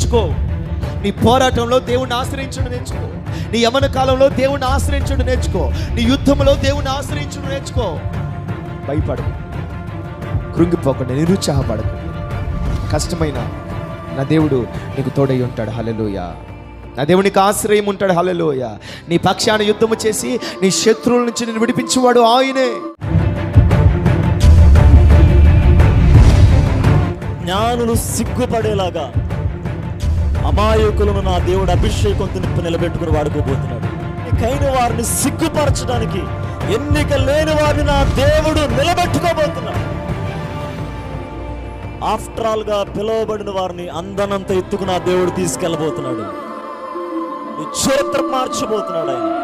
నేర్చుకో. నీ పోరాటంలో దేవుణ్ణి ఆశ్రయించడం నేర్చుకో. నీ యవ్వన కాలంలో దేవుణ్ణి ఆశ్రయించడం నేర్చుకో. నీ యుద్ధంలో దేవుణ్ణి ఆశ్రయించడం నేర్చుకో. భయపడకు, కృంగిపోకుండా, నిరుత్సాహపడకు. కష్టమైన నా దేవుడు నీకు తోడై ఉంటాడు. హల్లెలూయా. నా దేవుడు నీకు ఆశ్రయం ఉంటాడు. హల్లెలూయా. నీ పక్షాన యుద్ధము చేసి నీ శత్రువుల నుంచి నేను విడిపించేవాడు ఆయనే. జ్ఞానులు సిగ్గుపడేలాగా అమాయకులను నా దేవుడు అభిషేకంతో నింపి నిలబెట్టుకుని వాడుకోబోతున్నాడు. ఎన్నికైన వారిని సిగ్గుపరచడానికి, ఎన్నిక లేని వారిని నా దేవుడు నిలబెట్టుకోబోతున్నాడు. ఆఫ్టర్ ఆల్ గా పిలువబడిన వారిని అందనంత ఎత్తుకు నా దేవుడు తీసుకెళ్ళబోతున్నాడు. నీ చరిత్ర మార్చబోతున్నాడు ఆయన.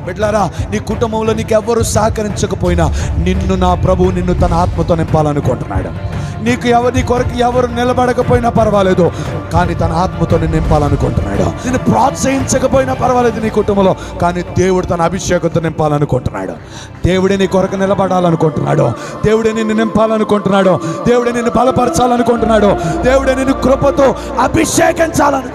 బిడ్డలారా, నీ కుటుంబంలో నీకు ఎవరు సహకరించకపోయినా నిన్ను నా ప్రభువు నిన్ను తన ఆత్మతో నింపాలనుకుంటున్నాడు. నీకు నీ కొరకు ఎవరు నిలబడకపోయినా పర్వాలేదు, కానీ తన ఆత్మతో నిన్ను నింపాలనుకుంటున్నాడు. నిన్ను ప్రోత్సహించకపోయినా పర్వాలేదు నీ కుటుంబంలో, కానీ దేవుడు తన అభిషేకంతో నింపాలనుకుంటున్నాడు. దేవుడే నీ కొరకు నిలబడాలనుకుంటున్నాడు. దేవుడే నిన్ను నింపాలనుకుంటున్నాడు. దేవుడే నిన్ను బలపరచాలనుకుంటున్నాడు. దేవుడే నిన్ను కృపతో అభిషేకించాలని